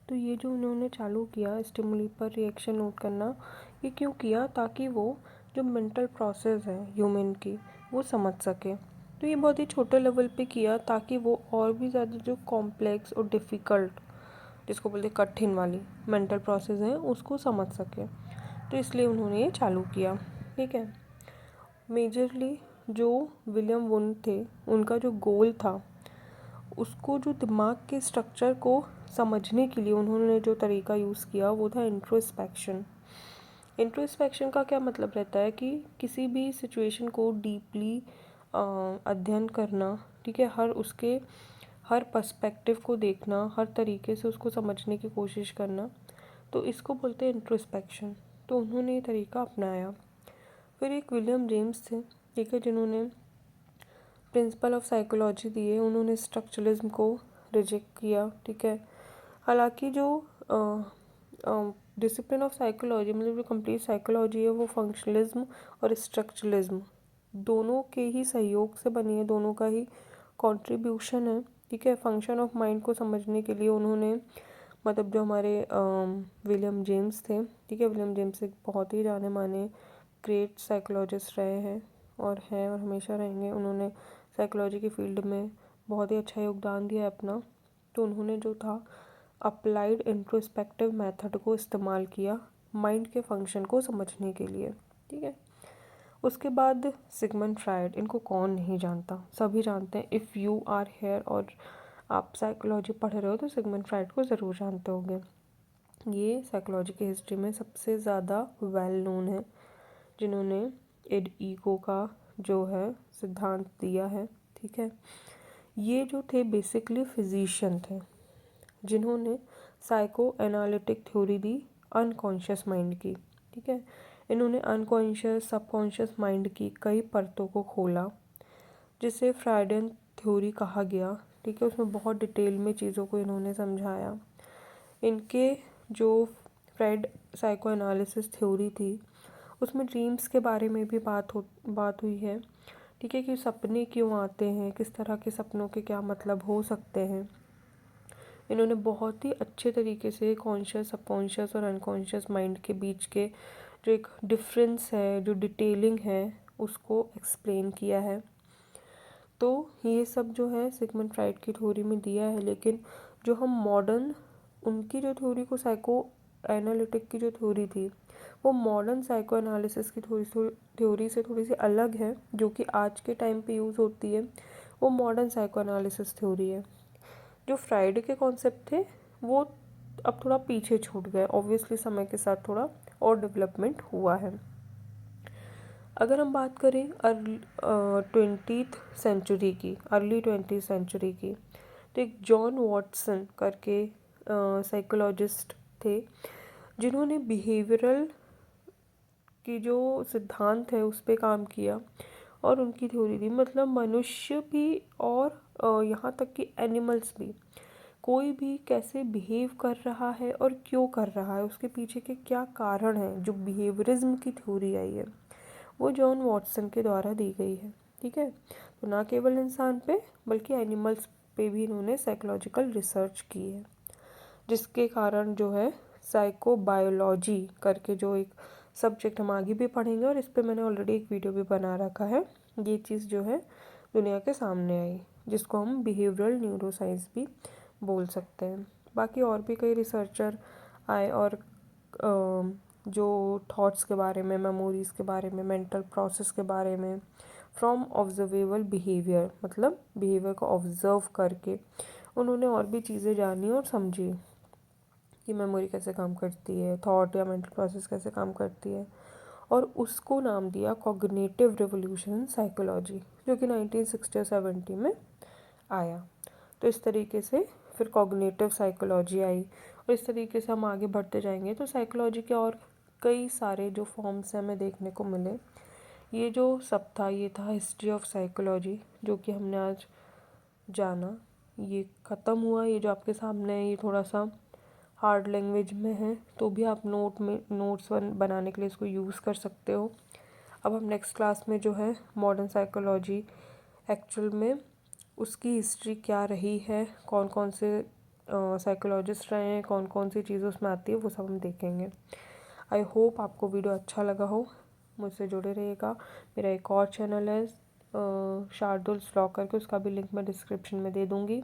तो ये जो उन्होंने चालू किया स्टिमुली पर रिएक्शन नोट करना, ये क्यों किया? ताकि वो जो मेंटल प्रोसेस है ह्यूमन की वो समझ सके। तो ये बहुत ही छोटे लेवल पे किया ताकि वो और भी ज़्यादा जो कॉम्प्लेक्स और डिफ़िकल्ट, जिसको बोलते हैं कठिन वाली मेंटल प्रोसेस है, उसको समझ सके। तो इसलिए उन्होंने ये चालू किया। ठीक है। मेजरली जो विलियम वुंड थे, उनका जो गोल था, उसको जो दिमाग के स्ट्रक्चर को समझने के लिए उन्होंने जो तरीका यूज़ किया वो था इंट्रोस्पेक्शन। इंट्रोस्पेक्शन का क्या मतलब रहता है कि किसी भी सिचुएशन को डीपली अध्ययन करना, ठीक है, हर पर्सपेक्टिव को देखना, हर तरीके से उसको समझने की कोशिश करना, तो इसको बोलते हैं इंट्रोस्पेक्शन। तो उन्होंने ये तरीका अपनाया। फिर एक विलियम जेम्स थे, ठीक है, जिन्होंने प्रिंसिपल ऑफ साइकोलॉजी दिए। उन्होंने स्ट्रक्चरलिज्म को रिजेक्ट किया। ठीक है। हालांकि जो डिसिप्लिन ऑफ साइकोलॉजी मतलब जो कंप्लीट साइकोलॉजी है वो फंक्शनलिज्म और स्ट्रक्चरलिज्म दोनों के ही सहयोग से बनी है, दोनों का ही कंट्रीब्यूशन है। ठीक है। फंक्शन ऑफ माइंड को समझने के लिए उन्होंने मतलब जो हमारे विलियम जेम्स थे, ठीक है, विलियम जेम्स एक बहुत ही जाने माने ग्रेट साइकोलॉजिस्ट रहे हैं और हमेशा रहेंगे। उन्होंने साइकोलॉजी की फील्ड में बहुत ही अच्छा योगदान दिया है अपना। तो उन्होंने जो था अप्लाइड इंट्रोस्पेक्टिव मेथड को इस्तेमाल किया माइंड के फंक्शन को समझने के लिए। ठीक है। उसके बाद सिगमंड फ्रायड, इनको कौन नहीं जानता, सभी जानते हैं। इफ़ यू आर हेयर और आप साइकोलॉजी पढ़ रहे हो तो सिगमंड फ्रायड को ज़रूर जानते होंगे। ये साइकोलॉजी की हिस्ट्री में सबसे ज़्यादा वेल नोन है, जिन्होंने इड ईगो का जो है सिद्धांत दिया है। ठीक है। ये जो थे बेसिकली फिजिशियन थे, जिन्होंने साइको एनालिटिक थ्योरी दी अनकॉन्शियस माइंड की। ठीक है। इन्होंने अनकॉन्शियस सबकॉन्शियस माइंड की कई परतों को खोला, जिसे फ्राइडन थ्योरी कहा गया। ठीक है। उसमें बहुत डिटेल में चीज़ों को इन्होंने समझाया। इनके जो फ्राइड साइको एनालिसिस थ्योरी थी उसमें ड्रीम्स के बारे में भी बात हुई है। ठीक है, कि सपने क्यों आते हैं, किस तरह के सपनों के क्या मतलब हो सकते हैं। इन्होंने बहुत ही अच्छे तरीके से कॉन्शियस सबकॉन्शियस और अनकॉन्शियस माइंड के बीच के जो एक डिफरेंस है, जो डिटेलिंग है, उसको एक्सप्लेन किया है। तो ये सब जो है सिगमंड फ्राइड की थ्योरी में दिया है। लेकिन जो हम मॉडर्न उनकी जो थ्योरी को साइको एनालिटिक की जो थ्योरी थी वो मॉडर्न साइको एनालिसिस की थ्योरी से थोड़ी सी अलग है, जो कि आज के टाइम पे यूज़ होती है। वो मॉडर्न साइको एनालिसिस थ्योरी है। जो फ्राइडे के कॉन्सेप्ट थे वो अब थोड़ा पीछे छूट गए, ऑब्वियसली समय के साथ थोड़ा और डेवलपमेंट हुआ है। अगर हम बात करें अर्ली 20th सेंचुरी की, अर्ली 20th सेंचुरी की, तो एक जॉन वॉटसन करके साइकोलॉजिस्ट थे, जिन्होंने बिहेवियरल की जो सिद्धांत है उस पर काम किया और उनकी थ्योरी थी। मतलब मनुष्य भी और यहाँ तक कि एनिमल्स भी, कोई भी कैसे बिहेव कर रहा है और क्यों कर रहा है, उसके पीछे के क्या कारण हैं, जो बिहेवियरिज्म की थ्योरी आई है वो जॉन वॉटसन के द्वारा दी गई है। ठीक है। तो ना केवल इंसान पे बल्कि एनिमल्स पे भी इन्होंने साइकोलॉजिकल रिसर्च की है, जिसके कारण जो है साइकोबायोलॉजी करके जो एक सब्जेक्ट हम आगे भी पढ़ेंगे और इस पर मैंने ऑलरेडी एक वीडियो भी बना रखा है, ये चीज़ जो है दुनिया के सामने आई, जिसको हम बिहेवियरल न्यूरोसाइंस भी बोल सकते हैं। बाकी और भी कई रिसर्चर आए और जो थॉट्स के बारे में, मेमोरीज़ के बारे में, मेंटल प्रोसेस के बारे में फ्रॉम ऑब्जर्वेबल बिहेवियर, मतलब बिहेवियर को ऑब्जर्व करके उन्होंने और भी चीज़ें जानी और समझी कि मेमोरी कैसे काम करती है, थॉट या मेंटल प्रोसेस कैसे काम करती है, और उसको नाम दिया कॉग्निटिव रिवोल्यूशन इन साइकोलॉजी, जो कि 1960 और 70 में आया। तो इस तरीके से फिर कॉग्निटिव साइकोलॉजी आई और इस तरीके से हम आगे बढ़ते जाएंगे तो साइकोलॉजी के और कई सारे जो फॉर्म्स हैं हमें देखने को मिले। ये जो सब था ये था हिस्ट्री ऑफ साइकोलॉजी, जो कि हमने आज जाना। ये ख़त्म हुआ। ये जो आपके सामने है ये थोड़ा सा हार्ड लैंग्वेज में है, तो भी आप नोट्स बनाने के लिए इसको यूज़ कर सकते हो। अब हम नेक्स्ट क्लास में जो है मॉडर्न साइकोलॉजी एक्चुअल में उसकी हिस्ट्री क्या रही है, कौन कौन से साइकोलॉजिस्ट रहे हैं, कौन कौन सी चीज़ उसमें आती है, वो सब हम देखेंगे। आई होप आपको वीडियो अच्छा लगा हो। मुझसे जुड़े रहिएगा। मेरा एक और चैनल है शार्दुल व्लॉग करके, उसका भी लिंक मैं डिस्क्रिप्शन में दे दूँगी,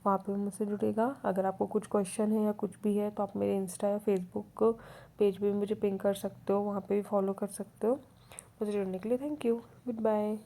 वहाँ पे मुझसे जुड़ेगा। अगर आपको कुछ क्वेश्चन है या कुछ भी है तो आप मेरे इंस्टा या फेसबुक पेज पे भी मुझे पिंग कर सकते हो, वहाँ पे भी फॉलो कर सकते हो। मुझसे जुड़ने के लिए थैंक यू। Good bye.